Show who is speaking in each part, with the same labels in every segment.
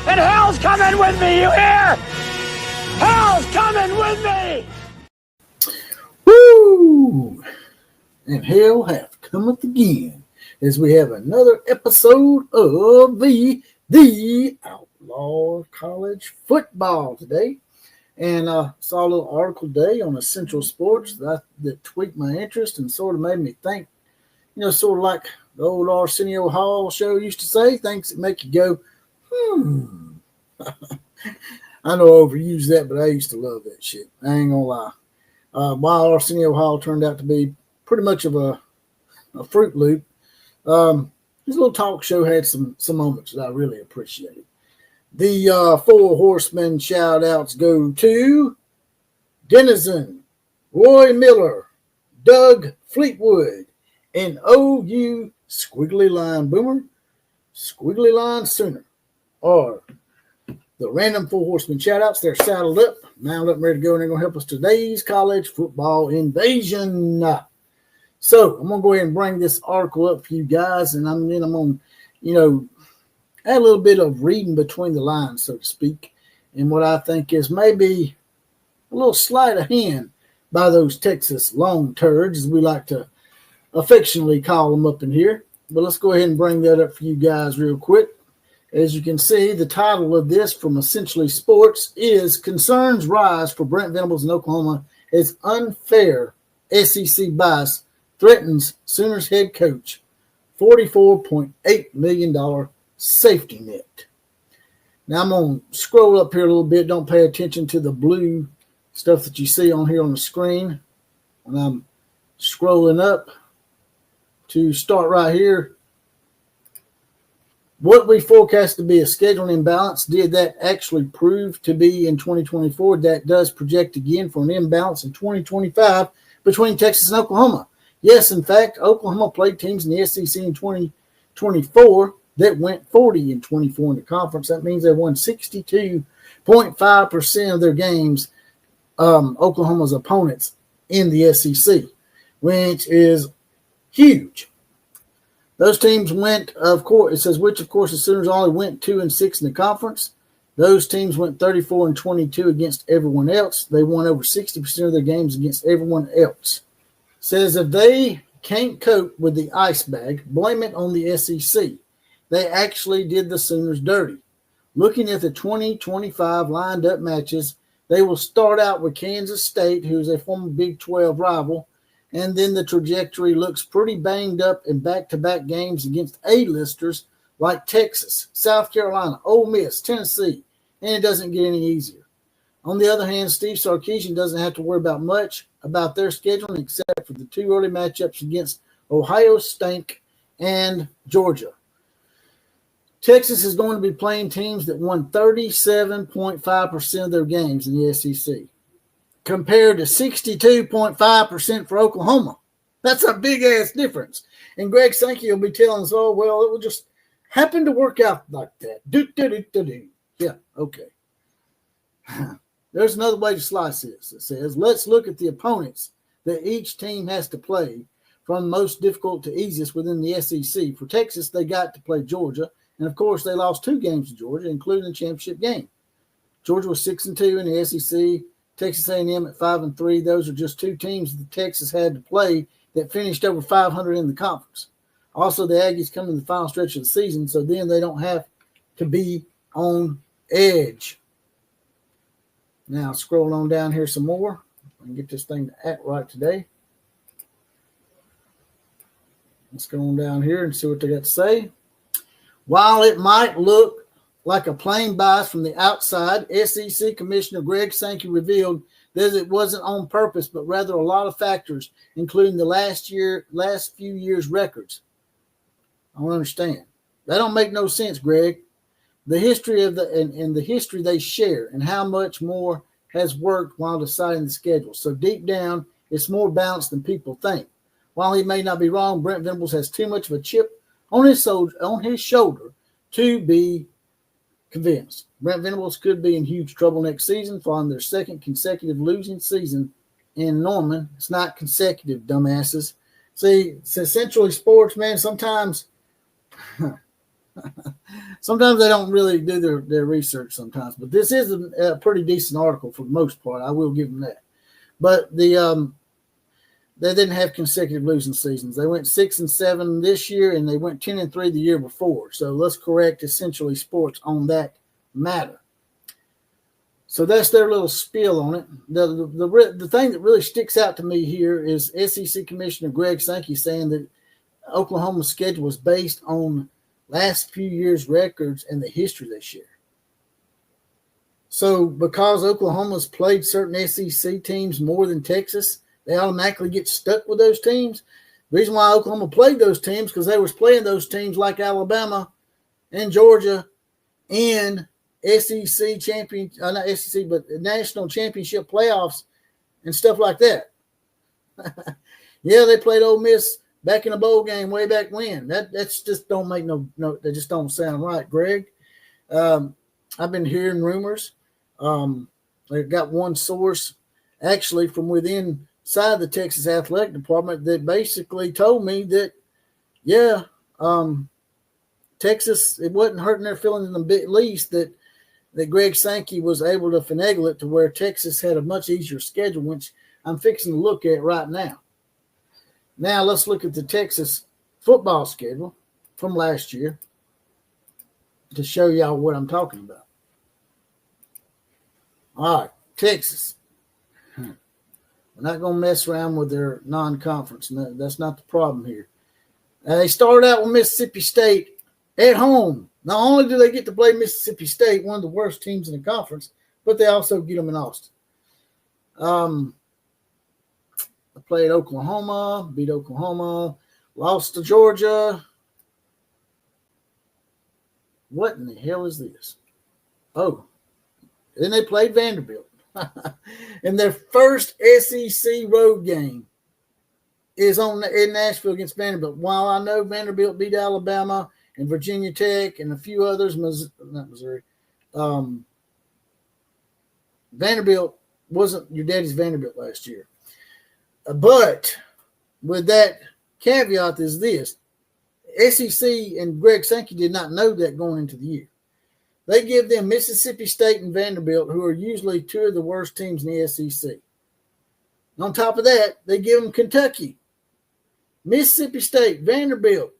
Speaker 1: And hell's coming with me, you hear? Hell's coming with me!
Speaker 2: Woo! And hell hath cometh again as we have another episode of the Outlaw College Football today. And saw a little article today on Essential Sports that tweaked my interest and sort of made me think, sort of like the old Arsenio Hall show used to say, things that make you go, I know I overused that, but I used to love that shit. I ain't gonna lie. While Arsenio Hall turned out to be pretty much of a Fruit Loop, his little talk show had some moments that I really appreciated. The Four Horsemen shout-outs go to Denizen, Roy Miller, Doug Fleetwood, and OU Squiggly Line Boomer, Squiggly Line Sooner, or the random Four Horsemen shout-outs. They're saddled up, mounted up, and ready to go, and they're going to help us today's college football invasion. So I'm going to go ahead and bring this article up for you guys, and I'm going to, add a little bit of reading between the lines, so to speak, and what I think is maybe a little sleight of hand by those Texas long turds, as we like to affectionately call them up in here. But let's go ahead and bring that up for you guys real quick. As you can see, the title of this from Essentially Sports is Concerns Rise for Brent Venables in Oklahoma as Unfair SEC Bias Threatens Sooners Head Coach $44.8 million Safety Net. Now I'm going to scroll up here a little bit. Don't pay attention to the blue stuff that you see on here on the screen. When I'm scrolling up to start right here, what we forecast to be a scheduling imbalance, did that actually prove to be in 2024? That does project again for an imbalance in 2025 between Texas and Oklahoma. Yes, in fact, Oklahoma played teams in the SEC in 2024 that went 40-24 in the conference. That means they won 62.5% of their games, Oklahoma's opponents, in the SEC, which is huge. Those teams went, of course, it says, which, of course, the Sooners only went 2-6 in the conference. Those teams went 34-22 against everyone else. They won over 60% of their games against everyone else. It says if they can't cope with the ice bag, blame it on the SEC. They actually did the Sooners dirty. Looking at the 2025 lined up matches, they will start out with Kansas State, who's a former Big 12 rival, and then the trajectory looks pretty banged up in back-to-back games against A-listers like Texas, South Carolina, Ole Miss, Tennessee, and it doesn't get any easier. On the other hand, Steve Sarkisian doesn't have to worry about much about their scheduling except for the two early matchups against Ohio State and Georgia. Texas is going to be playing teams that won 37.5% of their games in the SEC, compared to 62.5% for Oklahoma. That's a big-ass difference. And Greg Sankey will be telling us, oh, well, it will just happen to work out like that. Do. Yeah, okay. There's another way to slice this. It says, let's look at the opponents that each team has to play from most difficult to easiest within the SEC. For Texas, they got to play Georgia. And, of course, they lost 2 games to Georgia, including the championship game. Georgia was 6-2 in the SEC. Texas A&M at 5-3. Those are just 2 teams that Texas had to play that finished over 500 in the conference. Also, the Aggies come in the final stretch of the season, so then they don't have to be on edge. Now, scroll on down here some more. I can get this thing to act right today. Let's go on down here and see what they got to say. While it might look like a plain bias from the outside, SEC Commissioner Greg Sankey revealed that it wasn't on purpose, but rather a lot of factors, including the last few years' records. I don't understand. That don't make no sense, Greg. The history of and the history they share and how much more has worked while deciding the schedule. So deep down, it's more balanced than people think. While he may not be wrong, Brent Venables has too much of a chip on his shoulder to be convinced. Brent Venables could be in huge trouble next season following their second consecutive losing season in Norman. It's not consecutive, dumbasses. See, it's essentially sports, man. Sometimes Sometimes they don't really do their research sometimes, but this is a pretty decent article for the most part. I will give them that. But they didn't have consecutive losing seasons. They went 6-7 this year, and they went 10-3 the year before. So let's correct Essentially Sports on that matter. So that's their little spiel on it. The thing that really sticks out to me here is SEC Commissioner Greg Sankey saying that Oklahoma's schedule was based on last few years' records and the history they share. So because Oklahoma's played certain SEC teams more than Texas, they automatically get stuck with those teams. The reason why Oklahoma played those teams because they was playing those teams like Alabama and Georgia and SEC champion, not SEC, but national championship playoffs and stuff like that. Yeah, they played Ole Miss back in a bowl game way back when. That's just don't make no. They just don't sound right, Greg. I've been hearing rumors. I got one source actually from within inside the Texas Athletic Department that basically told me that, yeah, Texas, it wasn't hurting their feelings in the bit least that Greg Sankey was able to finagle it to where Texas had a much easier schedule, which I'm fixing to look at right now. Now let's look at the Texas football schedule from last year to show y'all what I'm talking about. All right, Texas. We're not going to mess around with their non-conference. No, that's not the problem here. They started out with Mississippi State at home. Not only do they get to play Mississippi State, one of the worst teams in the conference, but they also get them in Austin. They played Oklahoma, beat Oklahoma, lost to Georgia. What in the hell is this? Oh, then they played Vanderbilt. And their first SEC road game is in Nashville against Vanderbilt. While I know Vanderbilt beat Alabama and Virginia Tech and a few others, not Missouri. Vanderbilt wasn't your daddy's Vanderbilt last year. But with that caveat is this. SEC and Greg Sankey did not know that going into the year. They give them Mississippi State and Vanderbilt, who are usually two of the worst teams in the SEC. And on top of that, they give them Kentucky, Mississippi State, Vanderbilt.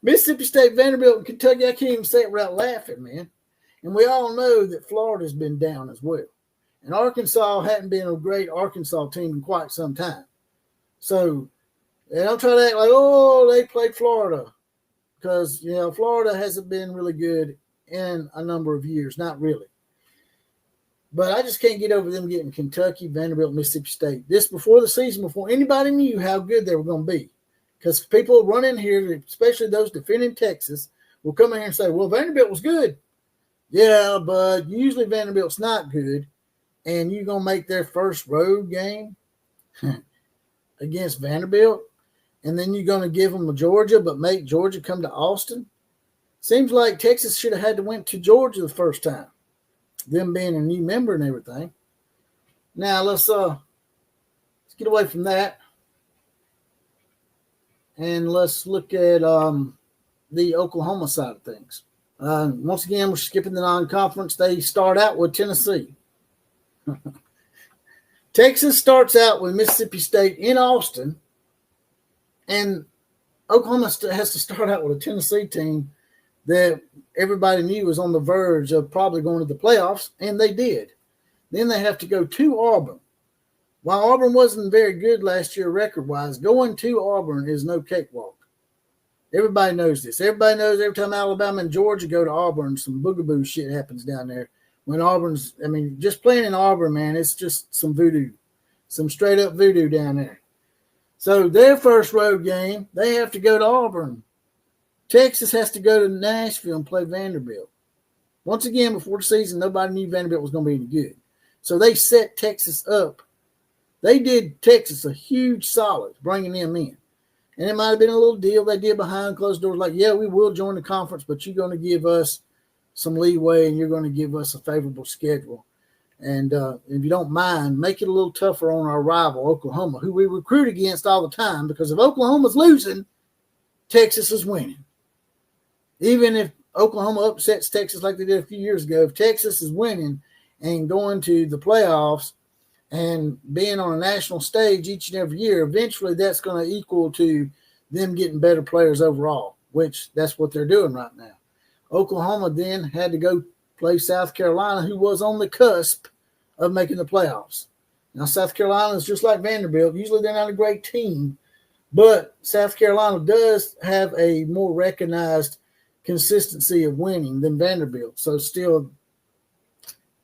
Speaker 2: Mississippi State, Vanderbilt, and Kentucky, I can't even say it without laughing, man. And we all know that Florida's been down as well. And Arkansas hadn't been a great Arkansas team in quite some time. So they don't try to act like, oh, they played Florida. Because, Florida hasn't been really good in a number of years. Not really. But I just can't get over them getting Kentucky, Vanderbilt, Mississippi State. This before the season, before anybody knew how good they were going to be. Because people run in here, especially those defending Texas, will come in here and say, well, Vanderbilt was good. Yeah, but usually Vanderbilt's not good. And you're going to make their first road game against Vanderbilt? And then you're going to give them a Georgia, but make Georgia come to Austin? Seems like Texas should have had to went to Georgia the first time, them being a new member and everything. Now let's get away from that, and let's look at the Oklahoma side of things. Once again, we're skipping the non-conference. They start out with Tennessee. Texas starts out with Mississippi State in Austin. And Oklahoma has to start out with a Tennessee team that everybody knew was on the verge of probably going to the playoffs, and they did. Then they have to go to Auburn. While Auburn wasn't very good last year record-wise, going to Auburn is no cakewalk. Everybody knows this. Everybody knows every time Alabama and Georgia go to Auburn, some boogaboo shit happens down there. When Auburn's, just playing in Auburn, man, it's just some voodoo. Some straight-up voodoo down there. So their first road game, they have to go to Auburn. Texas has to go to Nashville and play Vanderbilt. Once again, before the season, nobody knew Vanderbilt was going to be any good. So they set Texas up. They did Texas a huge solid, bringing them in. And it might have been a little deal they did behind closed doors, like, yeah, we will join the conference, but you're going to give us some leeway and you're going to give us a favorable schedule. And if you don't mind, make it a little tougher on our rival, Oklahoma, who we recruit against all the time, because if Oklahoma's losing, Texas is winning. Even if Oklahoma upsets Texas like they did a few years ago, if Texas is winning and going to the playoffs and being on a national stage each and every year, eventually that's going to equal to them getting better players overall, which that's what they're doing right now. Oklahoma then had to go play South Carolina, who was on the cusp of making the playoffs. Now, South Carolina is just like Vanderbilt. Usually they're not a great team, but South Carolina does have a more recognized consistency of winning than Vanderbilt. So still,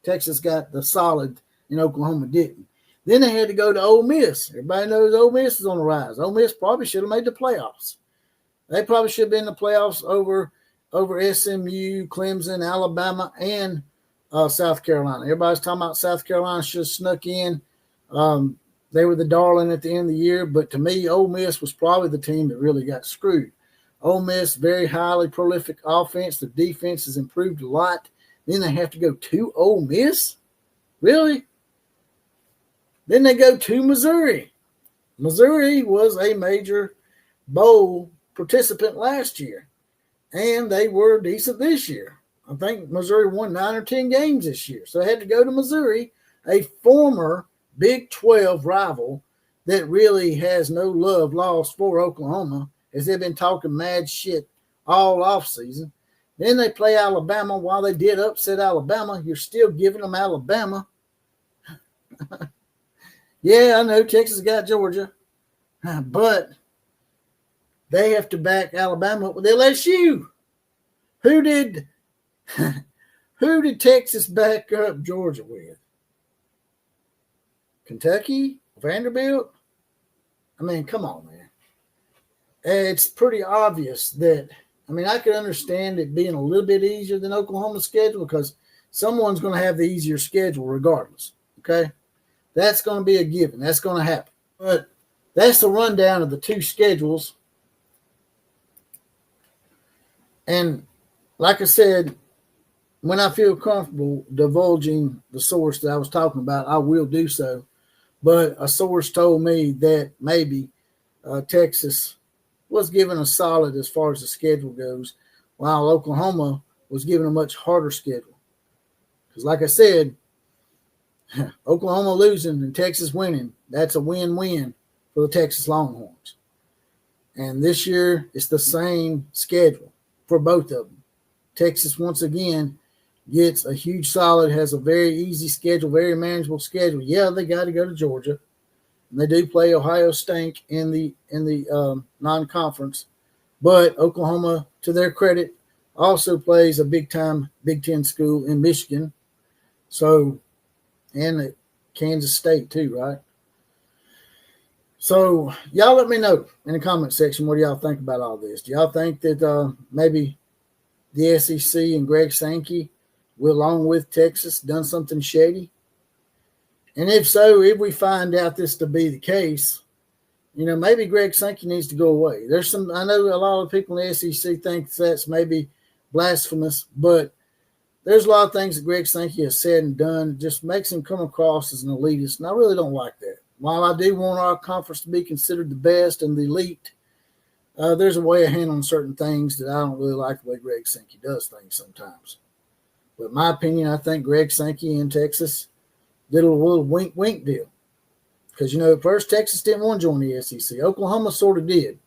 Speaker 2: Texas got the solid and Oklahoma didn't. Then they had to go to Ole Miss. Everybody knows Ole Miss is on the rise. Ole Miss probably should have made the playoffs. They probably should have been in the playoffs over SMU, Clemson, Alabama, and South Carolina. Everybody's talking about South Carolina should have snuck in. They were the darling at the end of the year, but to me, Ole Miss was probably the team that really got screwed. Ole Miss, very highly prolific offense. Their defense has improved a lot. Then they have to go to Ole Miss? Really? Then they go to Missouri. Missouri was a major bowl participant last year, and they were decent this year. I think Missouri won 9 or 10 games this year. So they had to go to Missouri, a former Big 12 rival that really has no love lost for Oklahoma, as they've been talking mad shit all offseason. Then they play Alabama. While they did upset Alabama, you're still giving them Alabama. Yeah, I know Texas got Georgia, but they have to back Alabama up with LSU. Who did Texas back up Georgia with? Kentucky? Vanderbilt? I mean, come on, man. It's pretty obvious that, I mean, I could understand it being a little bit easier than Oklahoma's schedule because someone's going to have the easier schedule regardless, okay? That's going to be a given. That's going to happen. But that's the rundown of the two schedules. And like I said, when I feel comfortable divulging the source that I was talking about, I will do so. But a source told me that maybe Texas was given a solid as far as the schedule goes, while Oklahoma was given a much harder schedule. Because like I said, Oklahoma losing and Texas winning, that's a win-win for the Texas Longhorns. And this year, it's the same schedule for both of them. Texas, once again, gets a huge solid, has a very easy schedule, very manageable schedule. Yeah, they got to go to Georgia. And they do play Ohio State in the non-conference. But Oklahoma, to their credit, also plays a big-time Big Ten school in Michigan. So, and Kansas State too, right? So, y'all let me know in the comment section what do y'all think about all this. Do y'all think that maybe the SEC and Greg Sankey, along with Texas, done something shady? And if so, if we find out this to be the case, you know, maybe Greg Sankey needs to go away. I know a lot of people in the SEC think that's maybe blasphemous, but there's a lot of things that Greg Sankey has said and done that just makes him come across as an elitist, and I really don't like that. While I do want our conference to be considered the best and the elite, there's a way of handling certain things that I don't really like the way Greg Sankey does things sometimes. But in my opinion, I think Greg Sankey in Texas did a little wink-wink deal. Because, you know, at first Texas didn't want to join the SEC. Oklahoma sort of did.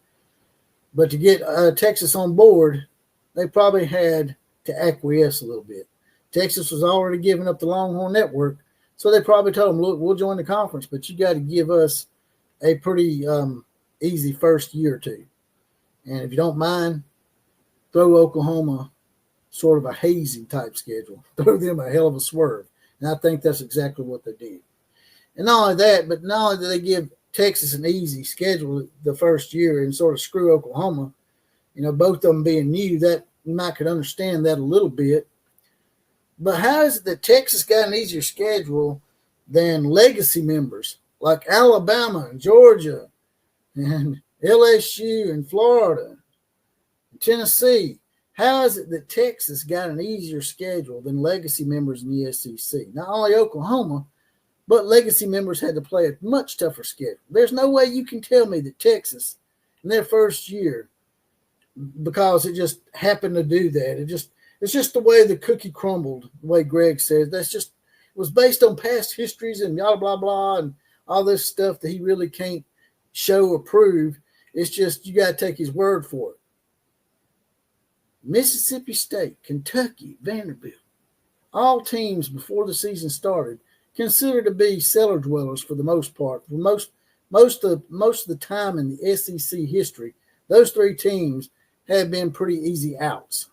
Speaker 2: But to get Texas on board, they probably had to acquiesce a little bit. Texas was already giving up the Longhorn Network, so they probably told them, look, we'll join the conference, but you got to give us a pretty easy first year or two. And if you don't mind, throw Oklahoma sort of a hazy type schedule. Throw them a hell of a swerve. And I think that's exactly what they did. And not only that, but not only do they give Texas an easy schedule the first year and sort of screw Oklahoma, you know, both of them being new, that you might could understand that a little bit. But how is it that Texas got an easier schedule than legacy members like Alabama and Georgia and LSU and Florida and Tennessee? How is it that Texas got an easier schedule than legacy members in the SEC? Not only Oklahoma, but legacy members had to play a much tougher schedule. There's no way you can tell me that Texas, in their first year, because it just happened to do that. It's just the way the cookie crumbled, the way Greg says. It was based on past histories and blah, blah, blah, and all this stuff that he really can't show or prove. It's just you got to take his word for it. Mississippi State, Kentucky, Vanderbilt, all teams before the season started considered to be cellar dwellers for the most part. For most of the time in the SEC history, those three teams have been pretty easy outs.